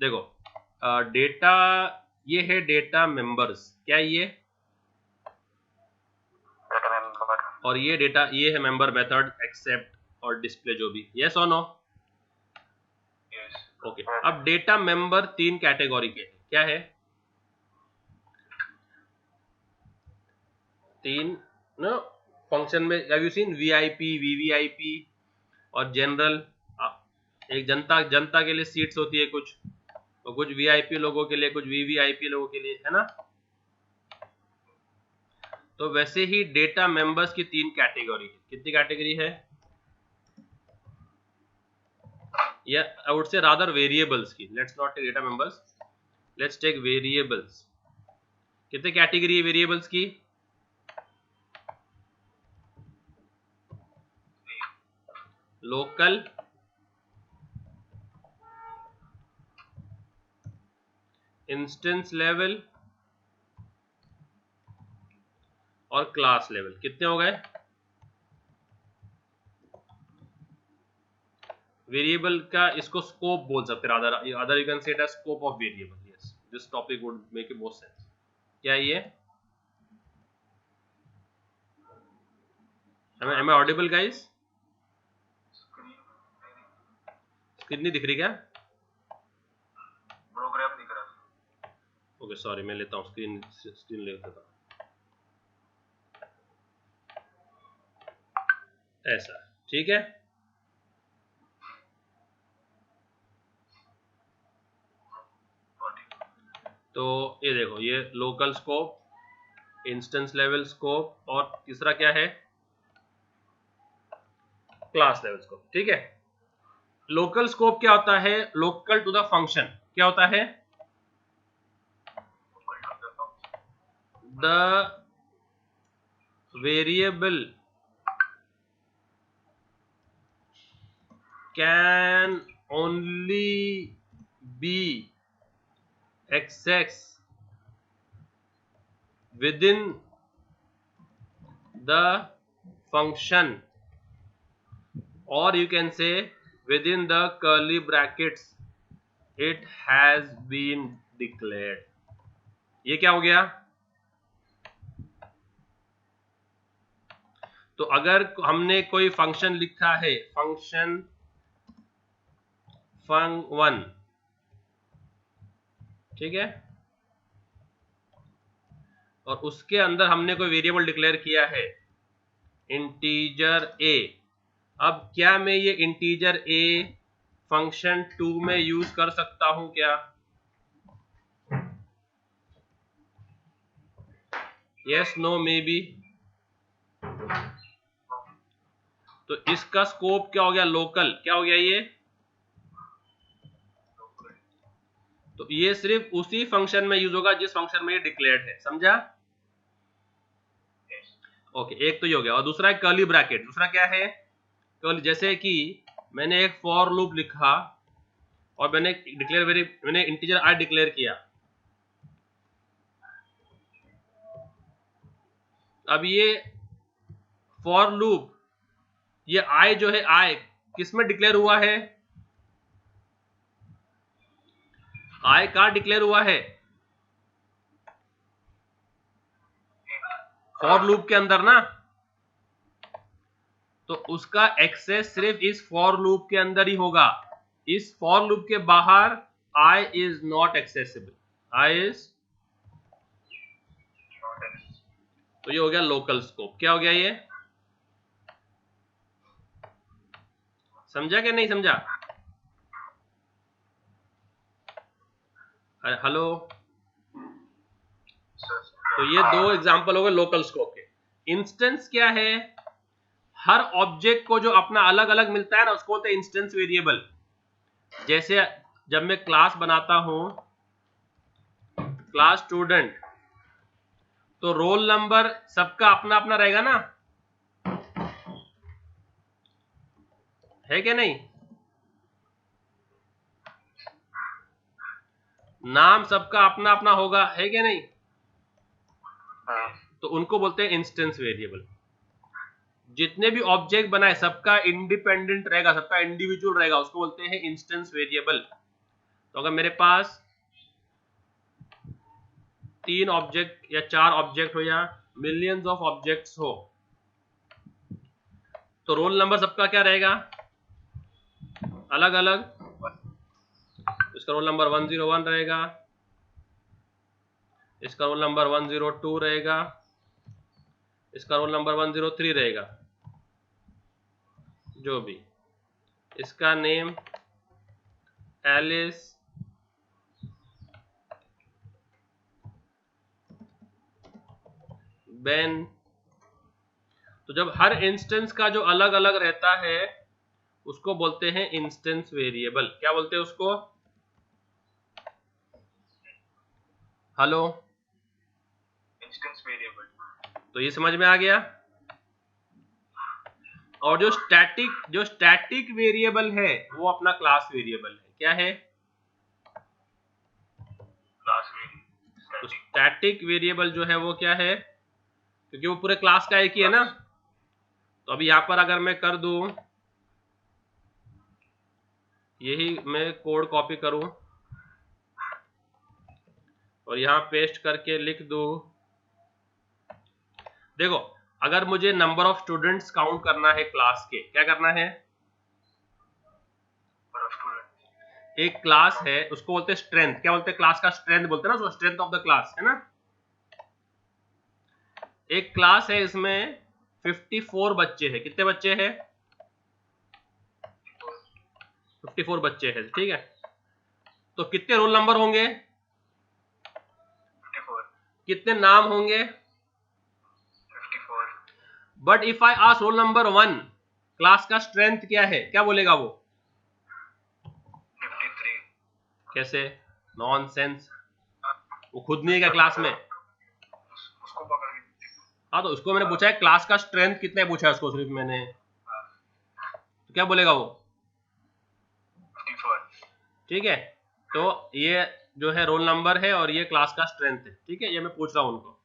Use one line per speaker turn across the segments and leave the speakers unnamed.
देखो डेटा ये है डेटा मेंबर्स, क्या ये, और ये डेटा ये है मेंबर मेथड एक्सेप्ट और डिस्प्ले जो भी, यस और नो। ओके, अब डेटा मेंबर 3 कैटेगरी के क्या है, 3 ना फंक्शन में। Have you seen VIP, VVIP और जनरल। एक जनता के लिए सीट्स होती है कुछ, और कुछ वीआईपी लोगों के लिए, कुछ वीवीआईपी लोगों के लिए, है ना। तो वैसे ही डेटा मेंबर्स की 3 कैटेगरी है। कितनी कैटेगरी है, या I would say rather variables की। Let's not take data members, let's take variables. कितने कैटेगरी है वेरिएबल्स की, लोकल, इंस्टेंस लेवल और क्लास लेवल। कितने हो गए वेरिएबल का, इसको स्कोप बोल सकते हैं, other you can say it as scope of variable. Yes, this topic would make it more sense. क्या ये, am I audible guys? Screen नहीं दिख रही क्या,
प्रोग्राम दिख रहा है।
ओके सॉरी, मैं लेता हूँ स्क्रीन ले लेता हूँ, ऐसा ठीक है। तो ये देखो, ये local scope, instance level scope, और तीसरा क्या है, क्लास लेवल स्कोप, ठीक है। लोकल स्कोप क्या होता है, लोकल टू द फंक्शन क्या होता है, the variable can only be accessed within the function, or you can say within the curly brackets it has been declared। ये क्या हो गया, तो अगर हमने कोई फंक्शन लिखा है, फंक्शन fun1, ठीक है, और उसके अंदर हमने कोई वेरिएबल डिक्लेयर किया है इंटीजर a। अब क्या मैं ये इंटीजर a फंक्शन 2 में यूज कर सकता हूं क्या, यस नो मे बी। तो इसका स्कोप क्या हो गया, लोकल, क्या हो गया ये, तो ये सिर्फ उसी फंक्शन में यूज होगा जिस फंक्शन में ये डिक्लेयर्ड है, समझा। ओके, एक तो ये हो गया, और दूसरा है कर्ली ब्रैकेट। दूसरा क्या है, कर्ली, जैसे कि मैंने एक फॉर लूप लिखा और मैंने इंटीजर आई डिक्लेयर किया। अब ये फॉर लूप, ये आई जो है, आई किस में डिक्लेयर हुआ है, आई कहां डिक्लेयर हुआ है, फॉर लूप के अंदर ना। तो उसका एक्सेस सिर्फ इस फॉर लूप के अंदर ही होगा, इस फॉर लूप के बाहर I is not accessible, I is. तो ये हो गया लोकल स्कोप। क्या हो गया ये, समझा क्या नहीं समझा, अरे हेलो। तो ये 2 एग्जांपल हो गए लोकल स्कोप के। इंस्टेंस क्या है, हर ऑब्जेक्ट को जो अपना अलग अलग मिलता है ना, उसको बोलते हैं इंस्टेंस वेरिएबल। जैसे जब मैं क्लास बनाता हूं, क्लास स्टूडेंट, तो रोल नंबर सबका अपना अपना रहेगा ना, है क्या नहीं, नाम सबका अपना अपना होगा, है क्या नहीं। तो उनको बोलते हैं इंस्टेंस वेरिएबल। जितने भी ऑब्जेक्ट बनाए सबका इंडिपेंडेंट रहेगा, सबका इंडिविजुअल रहेगा, उसको बोलते हैं इंस्टेंस वेरिएबल। तो अगर मेरे पास 3 ऑब्जेक्ट या 4 ऑब्जेक्ट हो या मिलियंस ऑफ ऑब्जेक्ट्स हो, तो रोल नंबर सबका क्या रहेगा? अलग अलग। इसका रोल नंबर 101 रहेगा, इसका रोल नंबर 102 रहेगा, इसका रोल नंबर 103 रहेगा, जो भी। इसका नेम एलिस, बेन। तो जब हर इंस्टेंस का जो अलग अलग रहता है उसको बोलते हैं इंस्टेंस वेरिएबल। क्या बोलते हैं उसको? Hello,
instance variable.
तो ये समझ में आ गया। और जो स्टैटिक वेरिएबल है वो अपना क्लास वेरिएबल है। क्या है?
Class variable.
तो स्टैटिक वेरिएबल जो है वो क्या है? क्योंकि वो पूरे क्लास का एक ही है ना। तो अभी यहां पर अगर मैं कर दूं, यही मैं कोड कॉपी करूं और यहां पेस्ट करके लिख दूं, देखो अगर मुझे नंबर ऑफ स्टूडेंट्स काउंट करना है क्लास के, क्या करना है? एक क्लास है उसको बोलते हैं स्ट्रेंथ। क्या बोलते हैं? क्लास का स्ट्रेंथ बोलते हैं ना, स्ट्रेंथ ऑफ द क्लास है ना। एक क्लास है, इसमें 54 बच्चे हैं। कितने बच्चे हैं? 54 बच्चे हैं, ठीक है। तो कितने रोल नंबर होंगे?
54।
कितने नाम होंगे?
54।
But if I ask roll number 1 class का स्ट्रेंथ क्या है, क्या बोलेगा वो?
53।
कैसे? नॉनसेंस, वो खुद नहीं है क्या क्लास में?
उसको पकड़ के।
हाँ, तो उसको मैंने पूछा है क्लास का स्ट्रेंथ कितना है, पूछा है उसको सिर्फ मैंने, तो क्या बोलेगा वो?
54।
ठीक है। तो ये जो है रोल नंबर है और ये क्लास का स्ट्रेंथ है, ठीक है। ये मैं पूछ रहा हूं उनको।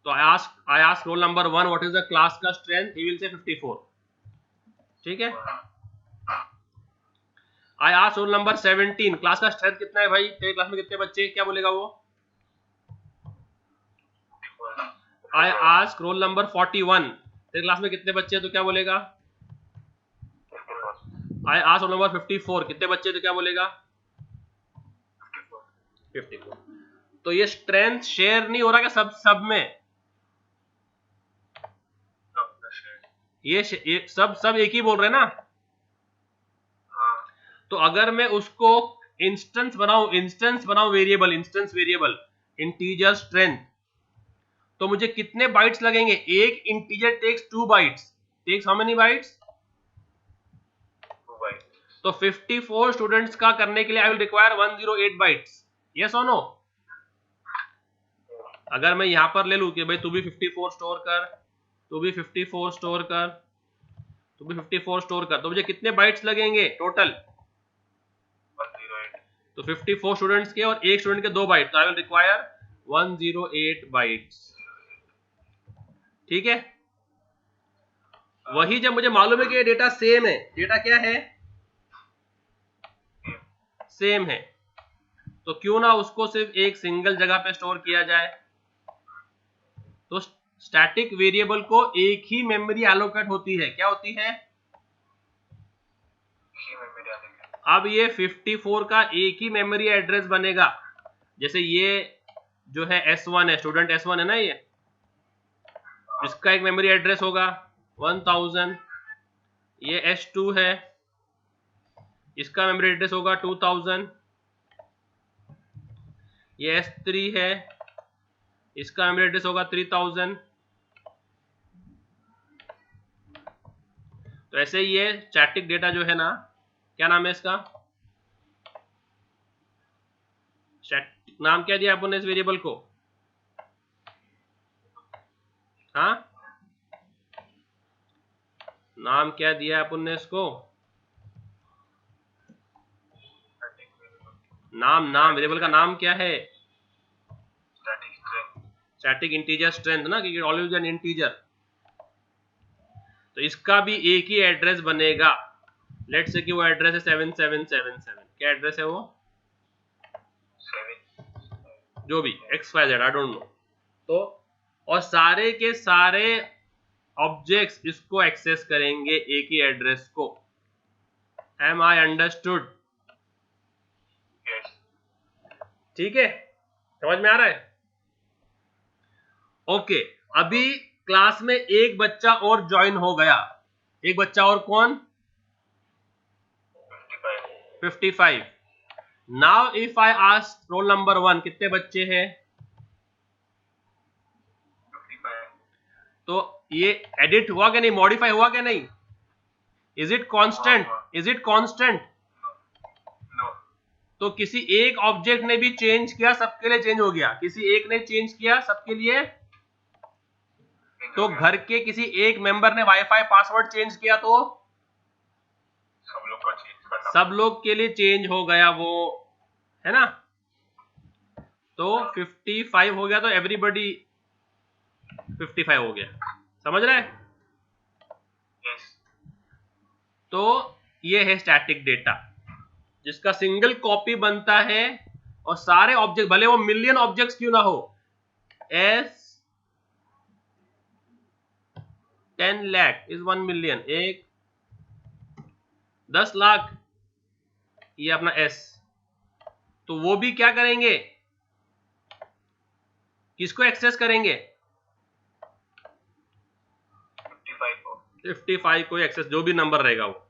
तो I ask roll number 1 what is the class का स्ट्रेंथ, ही विल से 54, ठीक है। I ask roll number 17 class का स्ट्रेंथ कितना है भाई, तेरे क्लास में कितने बच्चे, क्या बोलेगा वो? आई आस्क रोल नंबर 41 तेरे क्लास में कितने बच्चे, तो क्या बोलेगा? आई आस्क रोल नंबर 54 कितने बच्चे, तो क्या बोलेगा? 54। तो ये स्ट्रेंथ शेयर नहीं हो रहा क्या सब में? ये सब एक ही बोल रहे हैं ना। तो अगर मैं उसको इंस्टेंस बनाऊं वेरिएबल, इंटीजर स्ट्रेंथ, तो मुझे कितने बाइट्स लगेंगे? एक integer takes 2 bytes, takes how many bytes?
2 bytes.
तो 54 स्टूडेंट्स का करने के लिए I will require 108 bytes. Yes और नो? अगर मैं यहां पर ले लूं कि भाई तू भी 54 स्टोर कर, तू भी 54 स्टोर कर, तू भी 54 स्टोर कर, तो मुझे कितने बाइट्स लगेंगे टोटल?
108।
तो 54 स्टूडेंट्स के और एक स्टूडेंट के 2 बाइट, तो आई विल रिक्वायर 108 बाइट्स, ठीक है। वही जब मुझे मालूम है कि ये डेटा सेम है, डेटा क्या है? सेम है, तो क्यों ना उसको सिर्फ एक सिंगल जगह पे स्टोर किया जाए। तो स्टैटिक वेरिएबल को एक ही मेमोरी एलोकेट होती है। क्या होती है? अब ये 54 का एक ही मेमोरी एड्रेस बनेगा। जैसे ये जो है S1 है, स्टूडेंट S1 है ना, ये इसका एक मेमोरी एड्रेस होगा 1000। ये S2 है, इसका मेमोरी एड्रेस होगा 2000। ये S3 है, इसका मेमोरी एड्रेस होगा 3000। तो ऐसे ही ये स्टैटिक डेटा जो है ना, क्या नाम है इसका? नाम क्या दिया अपन ने इस वेरिएबल को? हाँ, नाम क्या दिया अपन ने इसको? नाम वेरिएबल का नाम क्या है? स्टैटिक इंटीजर स्ट्रेंथ ना, क्योंकि ऑलवेज एन इंटीजर। तो इसका भी एक ही एड्रेस बनेगा। लेट्स से कि वो एड्रेस है 7777। क्या एड्रेस है वो? जो भी XYZ आई डोंट नो। तो और सारे के सारे ऑब्जेक्ट्स इसको एक्सेस करेंगे एक ही एड्रेस को। Am I understood?
यस।
ठीक है, समझ में आ रहा है? ओके, अभी क्लास में एक बच्चा और ज्वाइन हो गया। एक बच्चा और कौन? 55। Now if I ask roll number 1 कितने बच्चे हैं?
55।
तो ये एडिट हुआ क्या नहीं, मॉडिफाई हुआ क्या नहीं? Is it constant? Is it constant?
No.
तो किसी एक ऑब्जेक्ट ने भी चेंज किया, सबके लिए चेंज हो गया। किसी एक ने चेंज किया सबके लिए, तो घर के किसी एक मेंबर ने वाईफाई पासवर्ड चेंज किया तो
सब लोग का चेंज करना,
सब लोग के लिए चेंज हो गया वो, है ना? तो 55 हो गया, तो एवरीबॉडी 55 हो गया। समझ रहे हैं?
यस।
तो ये है स्टैटिक डेटा जिसका सिंगल कॉपी बनता है और सारे ऑब्जेक्ट, भले वो मिलियन ऑब्जेक्ट्स क्यों ना हो, एस 10 लाख इज 1 मिलियन, एक 10 लाख, ये अपना एस, तो वो भी क्या करेंगे, किसको एक्सेस करेंगे? 55 को एक्सेस, जो भी नंबर रहेगा वो।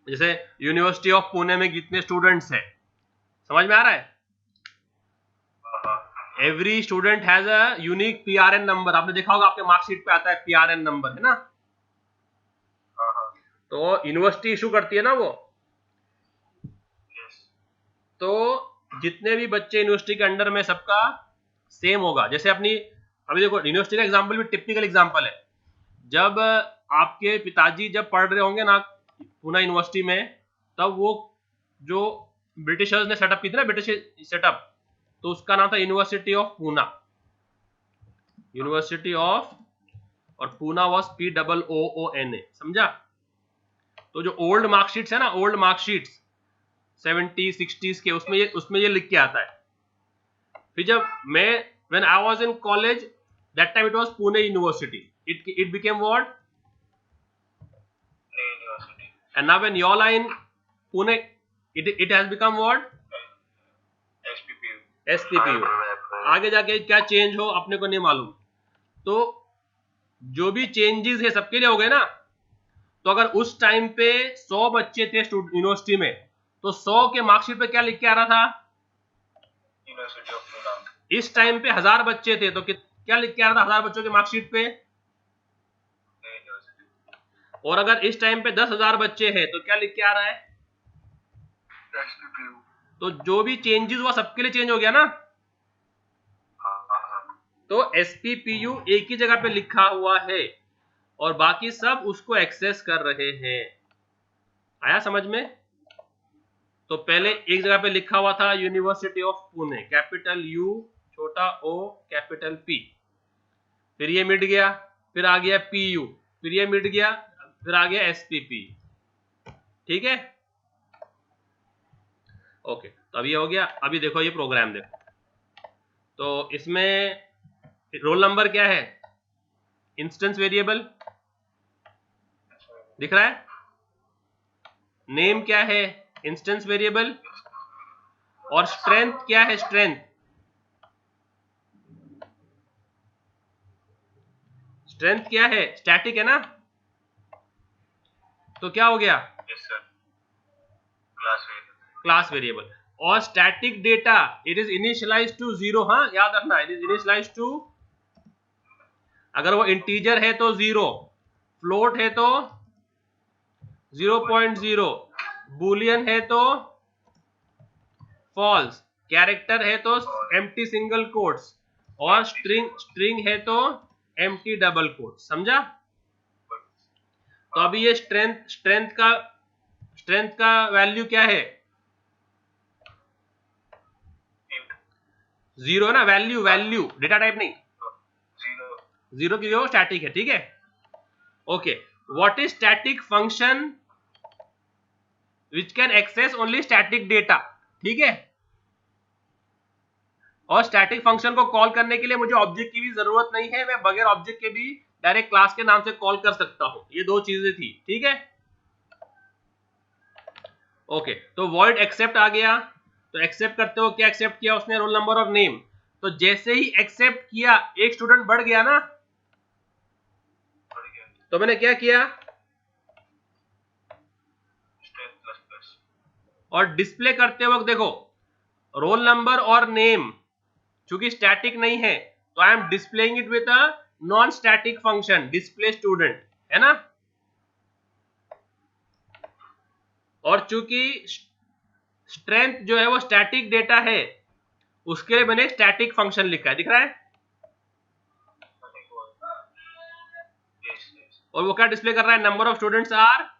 जैसे यूनिवर्सिटी ऑफ पुणे में कितने स्टूडेंट्स हैं, समझ में आ रहा है? Every student has a unique PRN number. आपने देखा होगा आपके मार्कशीट पे आता है PRN नंबर, है ना? तो यूनिवर्सिटी इशू करती है ना वो। तो जितने भी बच्चे यूनिवर्सिटी के अंडर में, सबका सेम होगा। जैसे अपनी अभी देखो, यूनिवर्सिटी का एग्जांपल भी टिपिकल एग्जांपल है। जब आपके पिताजी जब पढ़ रहे होंगे ना पुणे यूनिवर्सिटी में, तब वो जो ब्रिटिशर्स ने सेटअप की थी ना, ब्रिटिश सेटअप, तो उसका नाम था university of Poona. University of, और पूना वॉज POONA, समझा? तो जो ओल्ड मार्कशीट्स है ना, ओल्ड मार्कशीट्स 70s 60s के, उसमें ये लिख के आता है। फिर जब मैं when I was in college, that time it was Pune university, it became what?
University.
And now when you are in Pune, it has become what? SPPU। आगे जाके क्या चेंज हो अपने को नहीं मालूम। तो जो भी चेंजेस है सबके लिए हो गए ना। तो अगर उस टाइम पे 100 बच्चे थे यूनिवर्सिटी में, तो 100 के मार्कशीट पे क्या लिख के आ रहा था?
University of Poona.
इस टाइम पे 1000 बच्चे थे, तो क्या लिख के आ रहा था 1000 बच्चों के मार्कशीट पे? और अगर इस टाइम पे 10,000 बच्चे हैं, तो क्या लिख के आ रहा है?
SPPU।
तो जो भी चेंजेस हुआ सबके लिए चेंज हो गया ना। तो SPPU एक ही जगह पे लिखा हुआ है और बाकी सब उसको एक्सेस कर रहे हैं। आया समझ में? तो पहले एक जगह पे लिखा हुआ था university of Pune, capital U छोटा O कैपिटल P, फिर ये मिट गया, फिर आ गया PU, फिर ये मिट गया, फिर आ गया SPP। ठीक है, ओके। तो अभी ये हो गया। अभी देखो ये प्रोग्राम देखो, तो इसमें रोल नंबर क्या है? इंस्टेंस वेरिएबल दिख रहा है। नेम क्या है? Instance variable. और स्ट्रेंथ क्या है? स्ट्रेंथ, स्ट्रेंथ क्या है? स्टैटिक है ना। तो क्या हो गया?
Yes sir,
class variable. और static data it is initialise to 0। हाँ, याद रखना, इट इज इनिशियलाइज टू, अगर वो इंटीजर है तो 0, फ्लोट है तो 0.0, बुलियन है तो फॉल्स, कैरेक्टर है तो एम्प्टी सिंगल कोट्स, और स्ट्रिंग है तो एम्प्टी डबल कोट्स। समझा? तो अभी ये स्ट्रेंथ का वैल्यू क्या है? 0 है ना। वैल्यू डेटा टाइप नहीं, 0 की जो स्टैटिक है। ठीक है, okay. What is static function which can access only static data? ठीक है, और स्टैटिक फंक्शन को कॉल करने के लिए मुझे ऑब्जेक्ट की भी जरूरत नहीं है, मैं बगैर ऑब्जेक्ट के भी डायरेक्ट क्लास के नाम से कॉल कर सकता हूं। ये दो चीजें थी, ठीक है। ओके, तो वॉइड एक्सेप्ट आ गया, तो एक्सेप्ट करते हो क्या एक्सेप्ट किया उसने, रोल नंबर और नेम। तो जैसे ही एक्सेप्ट किया एक स्टूडेंट बढ़ गया ना, तो मैंने क्या किया, और डिस्प्ले करते वक्त देखो रोल नंबर और नेम चूंकि स्टैटिक नहीं है तो I am displaying it with a non static function display student, है ना। और चूंकि स्ट्रेंथ जो है वो स्टैटिक डेटा है, उसके लिए मैंने स्टैटिक फंक्शन लिखा है, दिख रहा है। और वो क्या डिस्प्ले कर रहा है, नंबर ऑफ स्टूडेंट्स आर,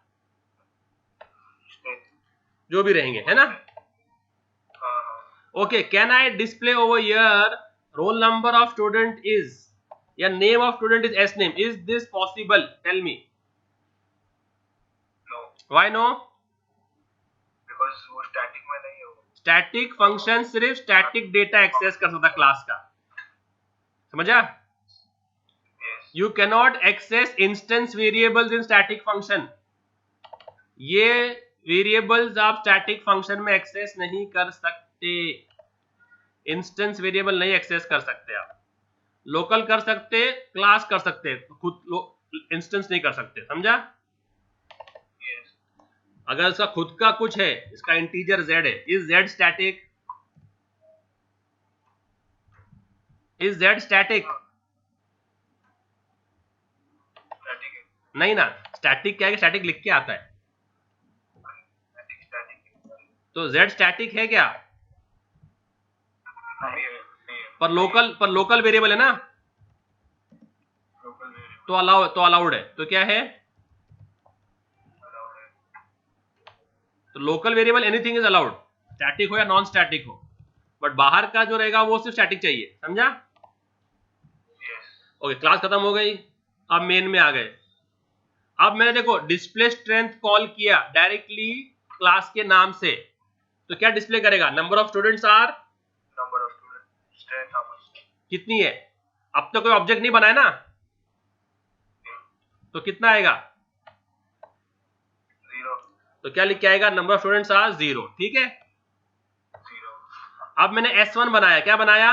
जो भी रहेंगे, है ना। Okay, can I display over here roll number of student is या name of student is S name, is this possible, tell me. Why no?
Because वो स्टैटिक में नहीं है।
स्टैटिक फंक्शन सिर्फ स्टैटिक डेटा एक्सेस कर सकता class का, समझा। You cannot access instance variables in static function. ये वेरिएबल्स आप स्टैटिक फंक्शन में एक्सेस नहीं कर सकते, इंस्टेंस वेरिएबल नहीं एक्सेस कर सकते आप। लोकल कर सकते, क्लास कर सकते, खुद इंस्टेंस नहीं कर सकते, समझा। अगर इसका खुद का कुछ है, इसका इंटीजर z है, is z static, is z static, नहीं ना। स्टैटिक क्या है, स्टैटिक लिख के आता है, तो z स्टैटिक है क्या, पर लोकल वेरिएबल है ना, तो अलाउड है, तो क्या है, तो local variable anything is allowed, static हो या नॉन स्टैटिक हो, बट बाहर का जो रहेगा वो सिर्फ स्टैटिक चाहिए, समझा। ओके, क्लास खत्म हो गई, अब मेन में आ गए। अब मैंने देखो डिस्प्ले स्ट्रेंथ कॉल किया डायरेक्टली क्लास के नाम से, तो क्या डिस्प्ले करेगा, number of students are,
number of student, strength
कितनी है, अब तो कोई ऑब्जेक्ट नहीं बनाया ना, तो कितना आएगा,
0,
तो क्या लिख के आएगा, नंबर ऑफ स्टूडेंट्स आर 0, ठीक है।
0।
अब मैंने S1 बनाया, क्या बनाया,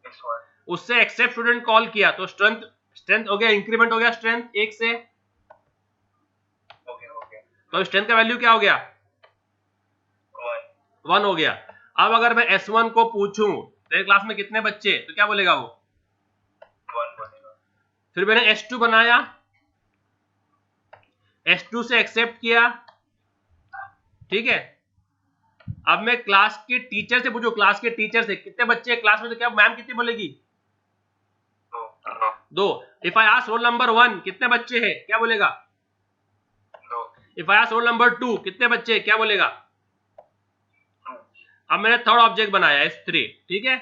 S1,
उससे एक्सेप्ट स्टूडेंट कॉल किया, तो स्ट्रेंथ हो गया, इंक्रीमेंट हो गया स्ट्रेंथ 1 से,
ओके,
तो स्ट्रेंथ का वैल्यू क्या हो गया, 1 हो गया। अब अगर मैं S1 को पूछूं तेरे क्लास में कितने बच्चे, तो क्या बोलेगा वो,
1 बनेगा।
फिर मैंने S2 बनाया, S2 से एक्सेप्ट किया, ठीक है। अब मैं क्लास के टीचर से पूछूं, क्लास के टीचर से कितने बच्चे हैं क्लास में, तो क्या मैम कितनी बोलेगी, 2। If I ask roll number 1 कितने बच्चे हैं, क्या बोलेगा,
2।
If I ask roll number 2 कितने बच्चे हैं, क्या बोलेगा। अब मैंने थर्ड ऑब्जेक्ट बनाया S3, ठीक है।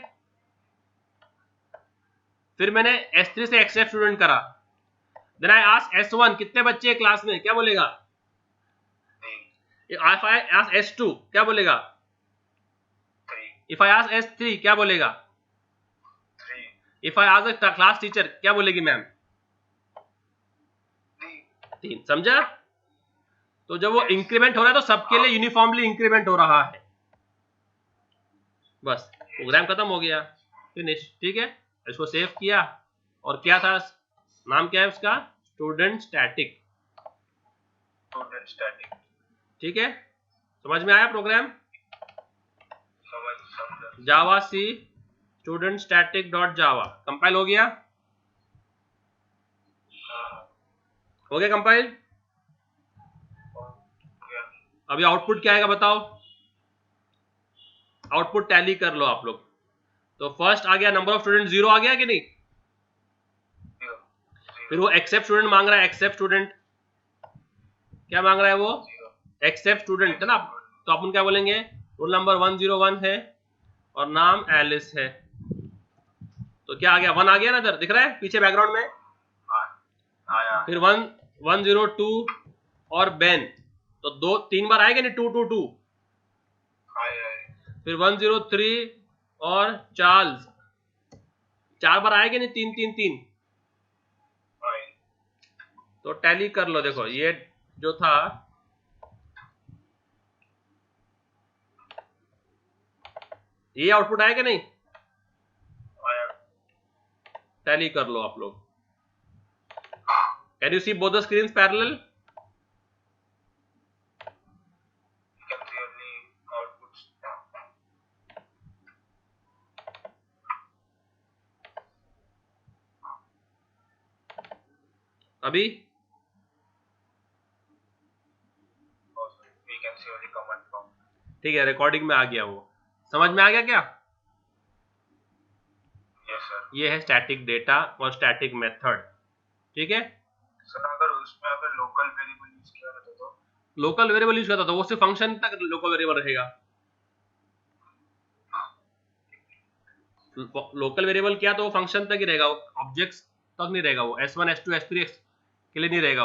फिर मैंने S3 से एक्सेप्ट स्टूडेंट करा, देन आई आस्क S1 कितने बच्चे हैं क्लास में, क्या बोलेगा। इफ आई आस्क S2 क्या बोलेगा,
3।
इफ आई आस्क S3 क्या बोलेगा,
3।
If I ask class teacher क्या बोलेगी मैम, 3, समझा। तो जब वो इंक्रीमेंट हो रहा है तो सबके लिए यूनिफॉर्मली इंक्रीमेंट हो रहा है, बस प्रोग्राम खत्म हो गया, फिनिश, ठीक है। इसको सेव किया, और क्या था, नाम क्या है उसका, स्टूडेंट स्टैटिक,
स्टूडेंट स्टैटिक,
ठीक है। समझ में आया प्रोग्राम,
समझ।
Javac student static dot Java compile हो गया, हो गया कंपाइल। अभी आउटपुट क्या आएगा बताओ, आउटपुट टैली कर लो आप लोग। तो फर्स्ट आ गया नंबर ऑफ स्टूडेंट 0 आ गया कि नहीं, फिर वो एक्सेप्ट स्टूडेंट मांग रहा है, एक्सेप्ट स्टूडेंट क्या मांग रहा है वो, एक्सेप्ट स्टूडेंट है ना, तो अपन क्या बोलेंगे, रोल नंबर 101 है और नाम एलिस है, तो क्या आ गया, 1 आ गया ना, इधर दिख रहा है पीछे बैकग्राउंड में,
आया।
फिर 102 और बेन, तो 3 बार आएगा नहीं, 222,
आया।
फिर 103 और चार्ल्स, 4 बार आएगा नहीं, 3 3 3, तो टैली कर लो। देखो ये जो था ये आउटपुट आएगा नहीं, टैली कर लो आप लोग। Can you see both the screens parallel? अभी ठीक है, रिकॉर्डिंग में आ गया, वो समझ में आ गया क्या? ये है स्टैटिक डेटा और स्टैटिक मेथड, ठीक है।
सर अगर उसमें अगर लोकल वेरिएबल यूज किया रहता तो
लोकल वेरिएबल यूज करता तो वो सिर्फ फंक्शन तक लोकल वेरिएबल रहेगा। लोकल वेरिएबल क्या, तो वो फंक्शन तक ही रहेगा, वो ऑब्जेक्ट्स तक नहीं रहेगा, वो S1 S2 S3 के लिए नहीं रहेगा,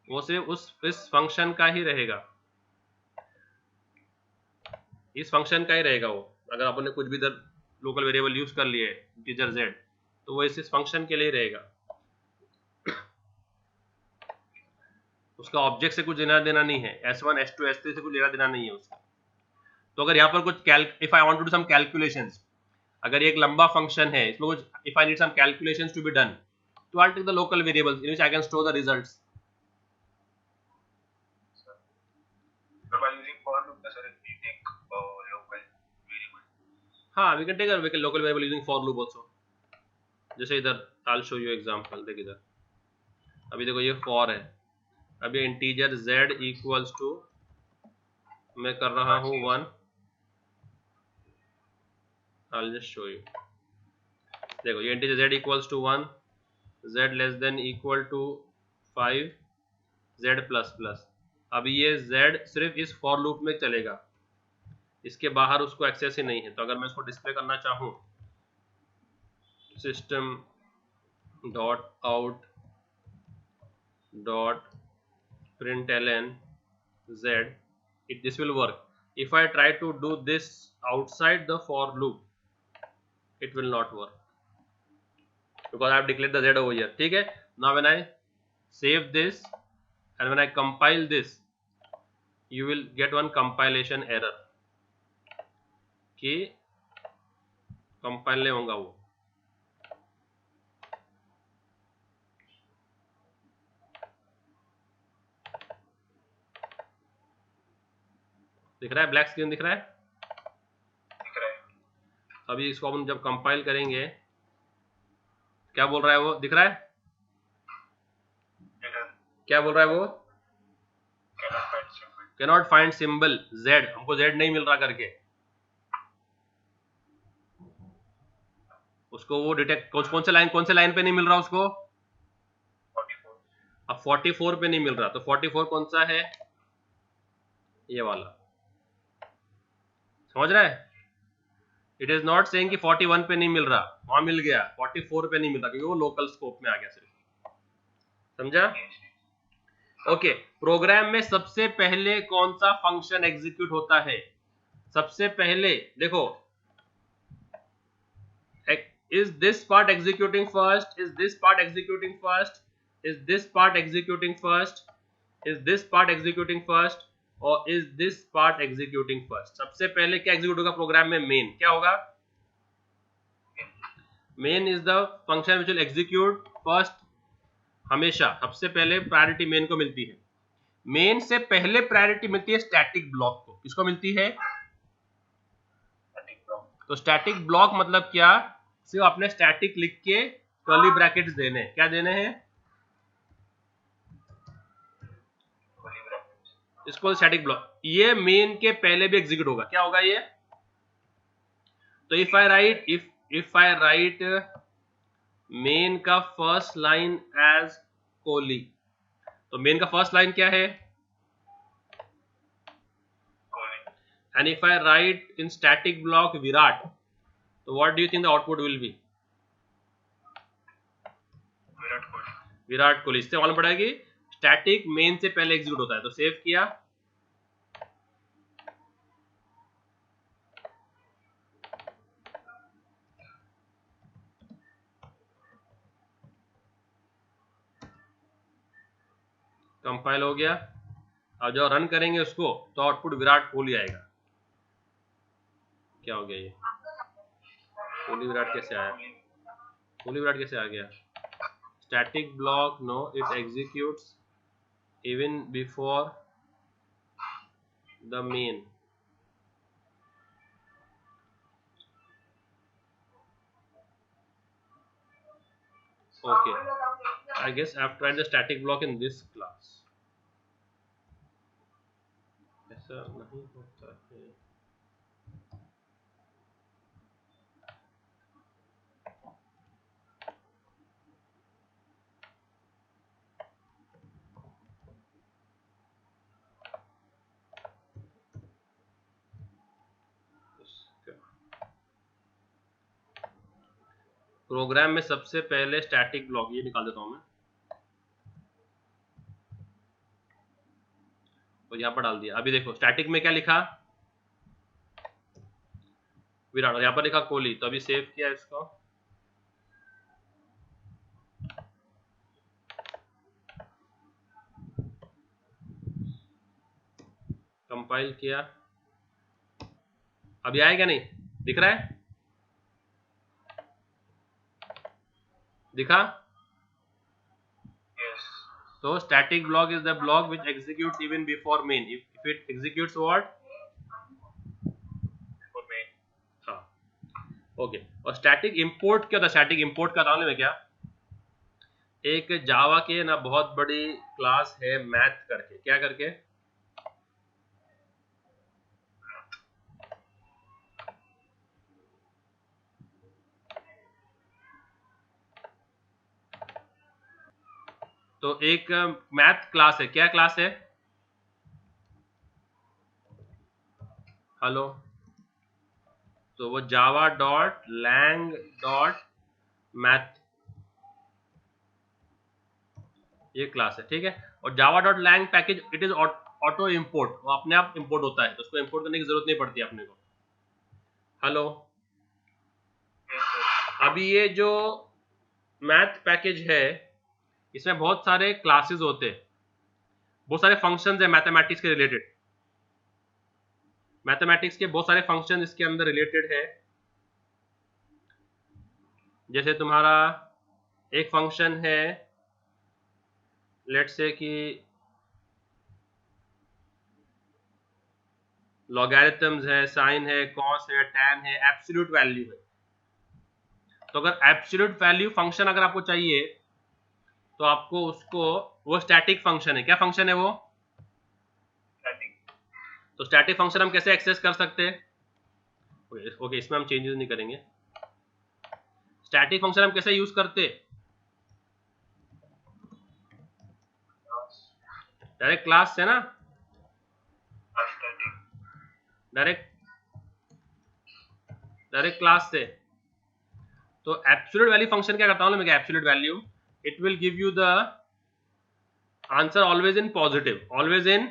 वो सिर्फ इस फंक्शन का ही रहेगा, इस फंक्शन का ही रहेगा वो। अगर आपने कुछ भी इधर लोकल वेरिएबल यूज कर लिए इंटीजर z, तो वो इस फंक्शन के लिए ही रहेगा, उसका ऑब्जेक्ट से कुछ लेना देना नहीं है, S1 S2 S3 से कुछ लेना देना नहीं है उसका। तो अगर यहाँ पर कुछ if I want to do some calculations, अगर ये एक लंबा फंक्शन है, इसमें कुछ if I need some calculations to be done, तो I take the local variables in which I can store the results. हाँ, we can take a local variable using for loop also. जैसे इधर I'll show you example, देख इधर, अभी देखो ये for है, अभी इंटीजर z इक्वल्स टू, मैं कर रहा हूँ 1, I'll just show you। देखो ये integer z equals to 1, z less than equal to 5, z plus plus. अभी ये z सिर्फ इस for लूप में चलेगा, इसके बाहर उसको एक्सेस ही नहीं है। तो अगर मैं इसको डिस्प्ले करना चाहूँ, system dot out dot println z, this will work. If I try to do this outside the for loop, it will not work because I have declared the z over here, ठीक है। Now when I save this and when I compile this, you will get one compilation error कि compile नहीं होगा वो। दिख रहा है, black screen दिख रहा है?
दिख रहा है।
अभी इसको हम जब कंपाइल करेंगे, क्या बोल रहा है वो, दिख रहा है? क्या बोल रहा है वो? कैनॉट फाइंड सिंबल z, हमको z नहीं मिल रहा करके। उसको वो डिटेक्ट कौन से लाइन पे नहीं मिल रहा उसको?
44।
अब 44 पे नहीं मिल रहा, तो 44 कौन सा है? ये वाला, समझ रहा है? इट इज नॉट सेइंग कि 41 पे नहीं मिल रहा, वहां मिल गया, 44 पे नहीं मिल रहा क्योंकि वो लोकल स्कोप में आ गया सिर्फ। समझा? ओके, प्रोग्राम में सबसे पहले कौन सा फंक्शन एग्जीक्यूट होता है? सबसे पहले देखो, is this part executing first, is this part executing first, is this part executing first, is this part executing first, और is this part executing first? सबसे पहले क्या एग्जीक्यूट होगा प्रोग्राम में? मेन। क्या होगा? Main is the function which will execute first, हमेशा सबसे पहले प्रायोरिटी मेन को मिलती है। मेन से पहले प्रायोरिटी मिलती है स्टैटिक ब्लॉक को। किसको मिलती है? तो स्टैटिक ब्लॉक मतलब क्या? सिर्फ अपने स्टैटिक लिख के कर्ली ब्रैकेट्स देने। क्या देने हैं? इसको स्टैटिक ब्लॉक। ये मेन के पहले भी एग्जीक्यूट होगा। क्या होगा ये? तो इफ आई राइट मेन का फर्स्ट लाइन एज कोहली, तो मेन का फर्स्ट लाइन क्या है? And if I write in static block Virat, तो what do you think the output will be? Virat Kohli. इससे मालूम पड़ा कि स्टैटिक मेन से पहले एग्जीक्यूट होता है। तो सेव किया, कंपाइल हो गया। अब जब रन करेंगे उसको तो आउटपुट विराट कोहली आएगा। क्या हो गया ये? कोहली विराट कैसे आया? कोहली विराट कैसे आ गया? Static block, no, it executes even before the main. Okay, I guess I've tried the static block in this class. ऐसा नहीं होता है। प्रोग्राम में सबसे पहले स्टैटिक ब्लॉक ये निकाल देता हूं मैं, तो यहाँ पर डाल दिया। अभी देखो स्टैटिक में क्या लिखा, विराट, और यहाँ पर लिखा कोहली। तो अभी सेव किया इसको, कंपाइल किया। अभी आएगा नहीं? दिख रहा है? दिखा?
Yes.
So static block is the block which executes even before main. If it executes what?
For main.
हाँ, ओके। और स्टैटिक इंपोर्ट क्या था? स्टैटिक इंपोर्ट का मालूम है क्या? एक जावा के ना बहुत बड़ी क्लास है मैथ करके, क्या करके? तो एक मैथ क्लास है, क्या क्लास है? हेलो, तो वो Java dot lang dot math, ये क्लास है, ठीक है। और Java dot lang package it is auto import, वो अपने आप इंपोर्ट होता है, तो उसको इंपोर्ट करने की जरूरत नहीं पड़ती अपने को। Hello,
Yes, sir.
अभी ये जो मैथ पैकेज है इसमें बहुत सारे क्लासेस होते हैं, बहुत सारे फंक्शंस है मैथमेटिक्स के रिलेटेड, मैथमेटिक्स के बहुत सारे फंक्शन इसके अंदर रिलेटेड है। जैसे तुम्हारा एक फंक्शन है, लेट्स से कि लॉगरिथम्स है, साइन है, कॉस है, टैन है, एब्सोल्यूट वैल्यू है। तो अगर एब्सोल्यूट वैल्यू फंक्शन अगर आपको चाहिए तो आपको उसको, वो स्टैटिक फंक्शन है। क्या फंक्शन है वो?
Static.
तो स्टैटिक फंक्शन हम कैसे एक्सेस कर सकते हैं? ओके, इसमें हम चेंजेस नहीं करेंगे। स्टैटिक फंक्शन हम कैसे यूज करते? डायरेक्ट क्लास से ना,
Static.
डायरेक्ट क्लास से। तो एब्सोल्यूट वैल्यू फंक्शन क्या करता हूं मैं? Absolute value, it will give you the answer always in positive, always in.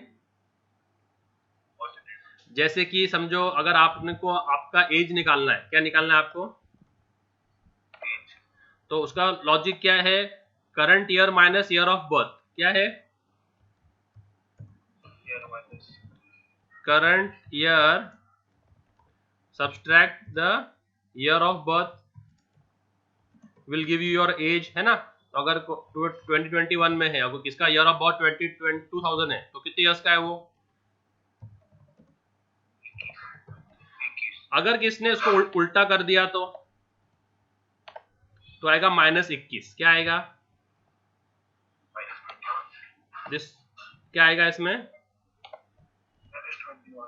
Positive.
जैसे कि समझो अगर आपने को आपका एज निकालना है, क्या निकालना है आपको?
Age.
तो उसका लॉजिक क्या है? Current year minus year of birth, क्या है?
Year minus.
Current year subtract the year of birth will give you your age, है ना। तो अगर 2021 में है, अगर किसका ईयर ऑफ बर्थ 2000 है, तो कितने ईयर्स का है वो?
21.
अगर किसने उसको उल्टा कर दिया तो आएगा -21। क्या आएगा?
Minus 21.
दिस क्या आएगा इसमें?
That is 21.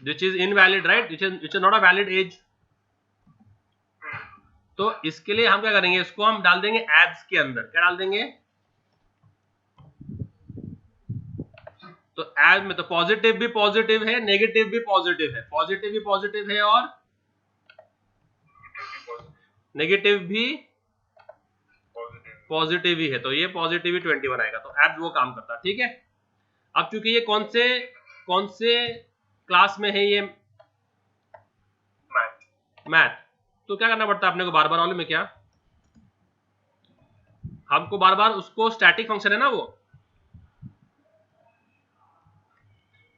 Which is invalid, right, which is not a valid age. तो इसके लिए हम क्या करेंगे, इसको हम डाल देंगे एब्स के अंदर। क्या डाल देंगे? तो एब्स में तो पॉजिटिव भी पॉजिटिव है, नेगेटिव भी पॉजिटिव है, पॉजिटिव भी पॉजिटिव है और नेगेटिव भी
Positive.
पॉजिटिव ही है। तो ये पॉजिटिव ही 21 आएगा। तो एब्स वो काम करता है, ठीक है। अब चूंकि ये कौन से क्लास में है, ये
Math.
मैथ, तो क्या करना पड़ता है अपने को बार बार? मालूम है क्या? हमको बार बार उसको, स्टैटिक फंक्शन है ना वो,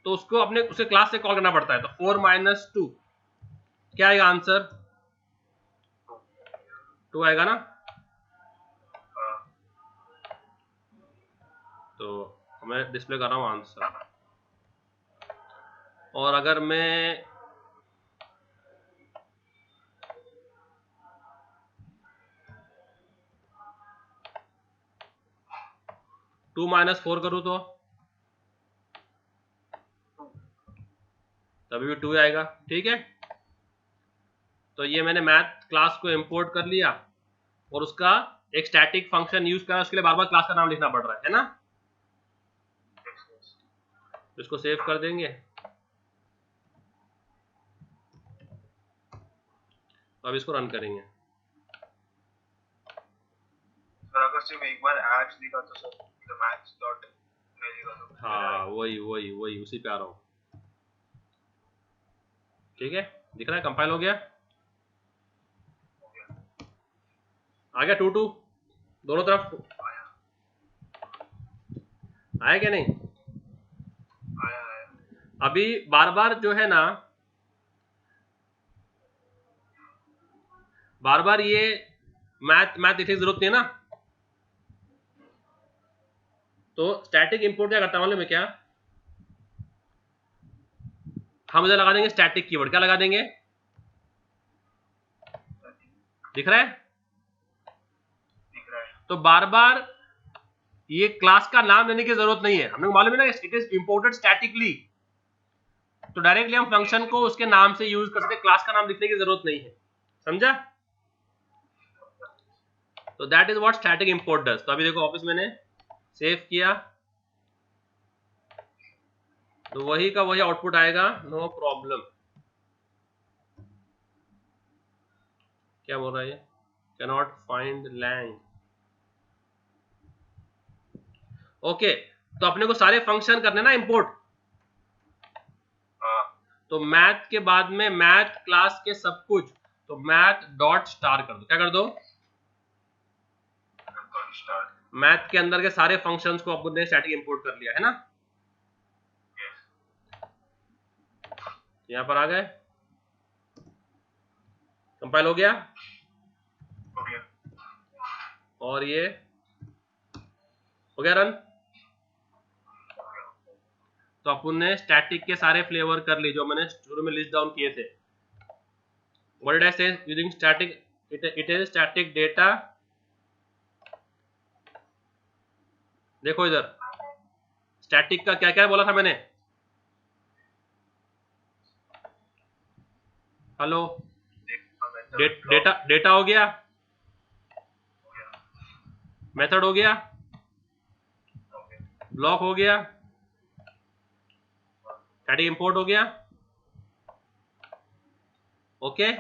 तो उसको अपने उसे क्लास से कॉल करना पड़ता है। तो 4 माइनस 2 क्या आएगा आंसर? 2 आएगा ना। तो मैं डिस्प्ले कर रहा हूँ आंसर। और अगर मैं टू माइनस 4 करूँ तो तभी भी 2 आएगा। ठीक है, तो ये मैंने मैथ क्लास को इंपोर्ट कर लिया और उसका एक स्टैटिक फंक्शन यूज करा, उसके लिए बार बार क्लास का नाम लिखना पड़ रहा है ना। तो इसको सेव कर देंगे। तो अब इसको रन करेंगे।
सर अगर सिर्फ एक बार एप्स दिखा तो सर तो मैथ्स डॉट नहीं दिखा तो
हाँ वही उसी पे आ रहा हूँ। ठीक है, दिख रहा है, कंपाइल हो गया, आ गया 2 2 दोनों तरफ आया क्या नहीं?
आया
अभी बार बार जो है ना, बार बार ये मैथ लिखने की जरूरत नहीं है ना। तो स्टैटिक इंपोर्ट क्या करता है मालूम है क्या? हम इधर लगा देंगे स्टैटिक कीवर्ड। क्या लगा देंगे? दिख रहा है?
दिख रहा है।
तो बार बार ये क्लास का नाम लेने की जरूरत नहीं है। हमने मालूम है ना, इट इज इंपोर्टेड स्टैटिकली। तो डायरेक्टली हम फंक्शन को उसके नाम से यूज कर सकते, क्लास का नाम लिखने की जरूरत नहीं है। समझा? तो that is what static import does. तो अभी देखो ऑफिस मैंने सेव किया तो वही का वही आउटपुट आएगा, नो प्रॉब्लम। क्या बोल रहा है ये? Cannot find Lang. ओके, तो अपने को सारे फंक्शन करने ना इंपोर्ट। तो मैथ के बाद में मैथ क्लास के सब कुछ, तो मैथ डॉट स्टार कर दो। क्या कर दो? मैथ के अंदर के सारे फंक्शंस को अपन ने स्टैटिक इंपोर्ट कर लिया है ना। यहां पर आ गए, कंपाइल हो गया और ये हो गया रन। तो अपन ने स्टैटिक के सारे फ्लेवर कर लिए जो मैंने शुरू में लिस्ट डाउन किए थे। व्हाट डिड आई से using static? It is static data. देखो इधर स्टैटिक का क्या क्या बोला था मैंने? हेलो, डेटा हो गया, मेथड हो गया, ब्लॉक हो गया, स्टैटिक इंपोर्ट हो गया। ओके,